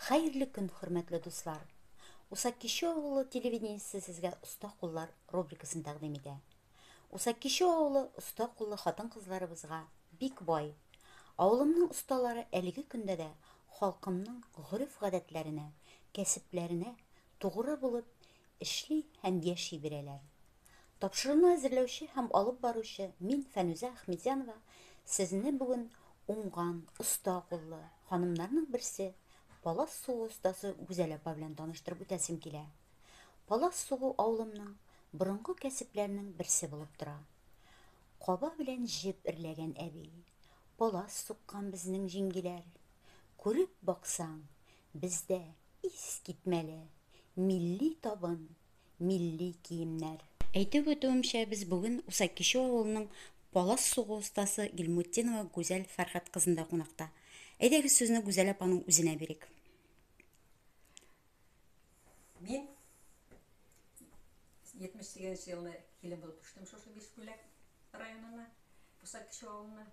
Хәерле көн, хөрмәтле дуслар. Усакишо авылы телевидениесе сезгә оста куллар рубрикасын тәкъдим итә. Усакишо авылы оста куллы хатын-кызларыбызга бик бай. Авылымның осталары әлеге көндә дә халкымның гореф-гадәтләренә, кәсепләренә тугры булып эшли һәм яши бирәләр. Тапшыруны әзерләүче һәм алып баручы мин Фәнүзә Әхмәдҗанова сезне бүген уңган, оста куллы ханымнарның берсе Палас сугу остасы Гүзәл апа белән таныштырып үтәсем килә. Палас сугу авылымның борынгы кәсепләренең берсе булып тора. Каба белән җеп эрләгән әби, палас суккан безнең җиңгиләр. Күреп баксаң, бездә искитмәле милли табын, милли киемнәр. Әйтеп үтүемчә, без бүген Усакишо авылының Палас сугу остасы Гилмутдинова Гүзәл Фәрхәт кызында кунакта. Әйдәгез сүзне Гүзәл апаның үзенә бирик. Мен 78 жылы келін болып түштім шошы Бешкөләк районына, Усакишо ауылына.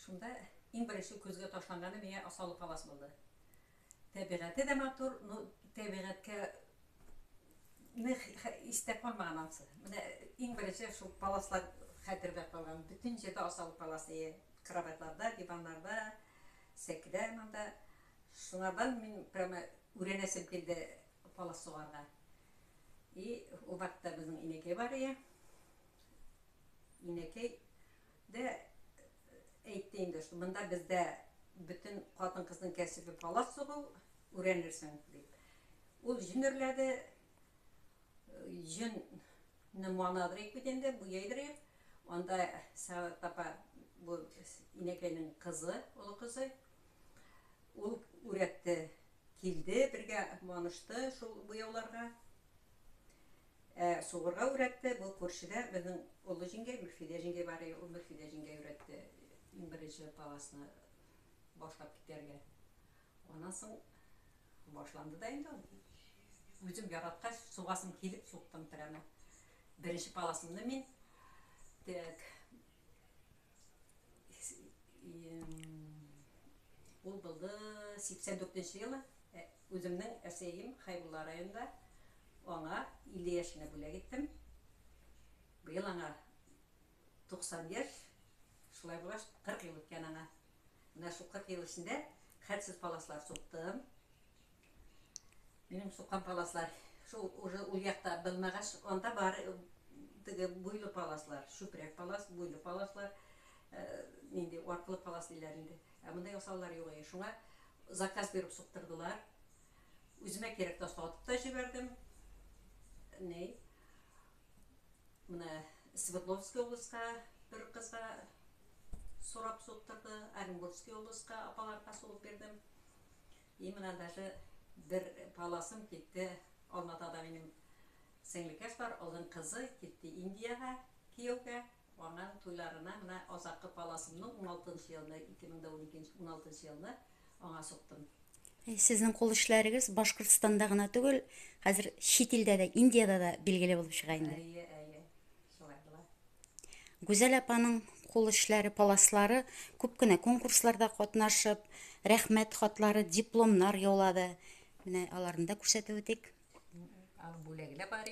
Шунда ең бірінші көзге ташланғаны мене Асалы палас болды. Табиғаты да матур, табиғатқа истеп қалмаған ансы. Ең бірінші шул паласлар хәтердә қалған. Бүтін жерде Асалы паласы, кроватларда, диванларда, сәкіде мында. Шуңардан мен прямо үренесім келді палас суғарға. И о вақытта біздің инекей бар ие. Инекей де әйтті енді, что мында бізде бүтін қатын қыздың кәсібі палас суғу үренерсің деп. Ол жүн үрләді, жүнні муанадыр екпеденде, бұйайдыр ек. Онда Сағат апа бұл инекейнің қызы, олы қызы. Ол үретті келді, бірге муанышты шул бұяуларға. Соғырға үретті, бұл көршіде біздің олы жеңгей, Мүрфиде жеңгей бар ек, ол Мүрфиде жеңгей үретті. Ең бірінші паласыны башлап кетерге. Онан соң башланды да енді. Өзім яратқаш суғасым келіп соқтым прямо. Бірінші паласымды мен ол болды 84 жылы өзімнің әсейім Хайбулла районында оңа 50 яшына бөле кеттім. Биыл аңа 90 яш, шулай болаш 40 ел өткен аңа. Мына шу 40 ел ішінде хәтсіз паласлар соқтым. Менің соққан паласлар, уже ол яқта білмағаш, онда бар бұйлы паласлар, шүпірек палас, бұйлы паласлар, менде уарқылы палас дейлерінде. Мұндай осалар еуғай. Шуңа заказ беріп соқтырдылар. Өзіме керек тастатып та жібердім. Мұна Свердловский облысқа бір қызға сорап соқтырды, Оренбургский облысқа апаларға солып бердім. Мұна даже бір паласым кетті Алматыда менің сіңлікеш бар, олың қызы кетті Индияға, Киевге. Оңан тойларына мұна Азаққы паласымның 16 жылына, 2016 жылына оңа соқтым. Сезнең кул эшләрегез Башкортстанда гына түгел, хәзер чит илдә дә, Индиядә дә билгеле булып чыга инде. Шулай була. Гүзәл апаның кул эшләре, паласлары күп кенә конкурсларда катнашып, рәхмәт хатлары, дипломнар яулады. Менә аларны да күрсәтеп үтик. Ал бүләгеле бар.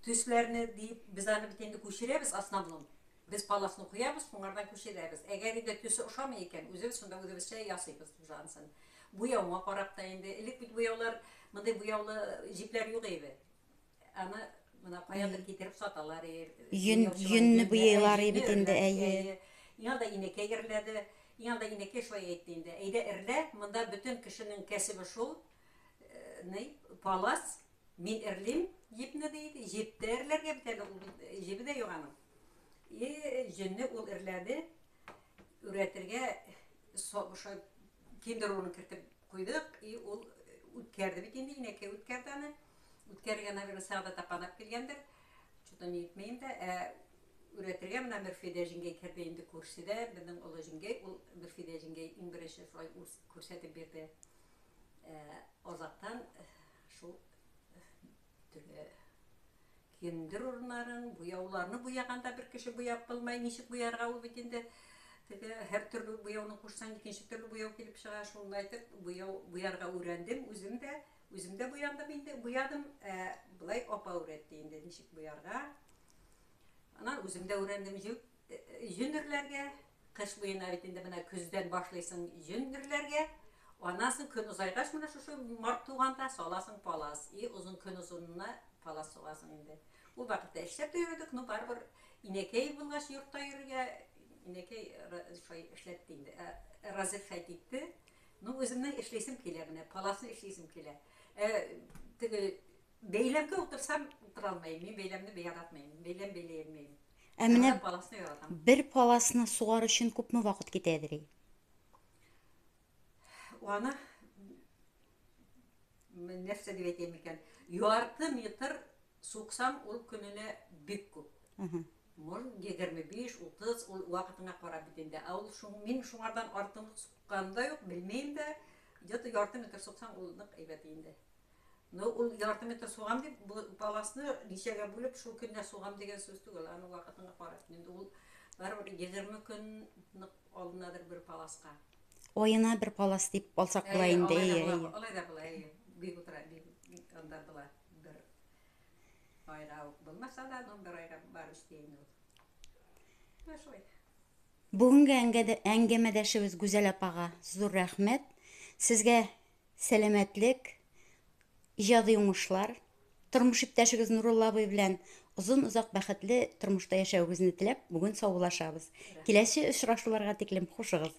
Төсләрне дип, біз аны бітенді көшіребіз основном. Біз паласны қоябыз, соңардан көшіребіз. Әгер енді төсі ұшамы екен, өзіміз сонда өзімізше ясыйбыз жансын. Бұяуға қарапта енді, әлік бүт бұяулар, мұндай бұяулы жиплер yok ебі. Аны мұна қоядыр кетеріп саталар. Юнны бұяйлар ебіт енді әйе. Иңалда инеке ерләді, иңалда инеке шуай етті енді. Әйді ірлі, мұнда бүтін кішінің кәсібі шул, палас, мен ірлім, епні дейді, жепті ірлерге бітәді, жебі де yoğanım. Жүнні ол ірләді, үретірге кендір оны кіртіп қойдық, ол үткерді бітенді, инеке үткерді аны. Үткерген әбірі сағда тапанап келгендір, чөтін етмейінді. Үретірге мұна Мүрфиде жеңгей кәрбейінді көрседі, біздің ұлы жеңгей, ол Мүрфиде жеңгей ең бірінші көрсетіп берді. Озақтан шул киндер урыннарын, буяуларны буяганда bir кеше буяп булмай, ничек буярга ул бит инде теге һәр төрле буяуны кушсаң, икенче төрле буяу килеп чыга, шуны әйтеп, буярга үрәндем, үзем дә буяндым инде, буядым, булай апа үрәтте инде ничек буярга. Ана үзем дә үрәндем җүннерләргә, кыш буена бит инде менә көздән башлыйсың җүннерләргә. Анасын көн узайгач менә шушы март туганда саласың палас. И узын көн узынына палас сугасың инде. Ул вакытта эшләп йөрдек, ну барбер инекей булгач йортта йөргә, инекей шай эшләтте инде. Разрешать итте. Ну үземнең эшләсем килә менә, паласны эшләсем килә. Теге бәйләмгә утырсам утыра алмыйм, мин бәйләмне яратмыйм, бәйләм бәйләймим. Менә Паласны яратам. бер паласны сугар өчен күпме вакыт китәдер? Аны нәрсә дип әйтәм икән? Ярты метр суксам ул көненә бик күп. Мол 25-30 ул вакытына карап бит инде. Ул мин шуңардан артын сукканда юк, белмәйм дә. Где-то ярты метр суксам ул нык әйбәт инде. Ну ул ярты метр сугам дип паласны ничәгә бүлеп шул көнне сугам дигән сүз түгел. Аны вакытына карап. Инде ул барыбер 20 көн нык алдынадыр бер паласка. Oyuna bir palas deyip alsak buла инде. Алай да була, бик утыра, бик анда була. Бер айга булмаса да, бер айга бар истейин ул. Шулай. Бүгенге әңгәмәдәшебез Гүзәл апага зур рәхмәт. Сезгә сәламәтлек, иҗади уңышлар, тормыш иптәшегез Нурулла абый белән озын-узак бәхетле тормышта яшәүегезне теләп, бүген саулашабыз. Киләсе очрашуларга тиклем хушыгыз.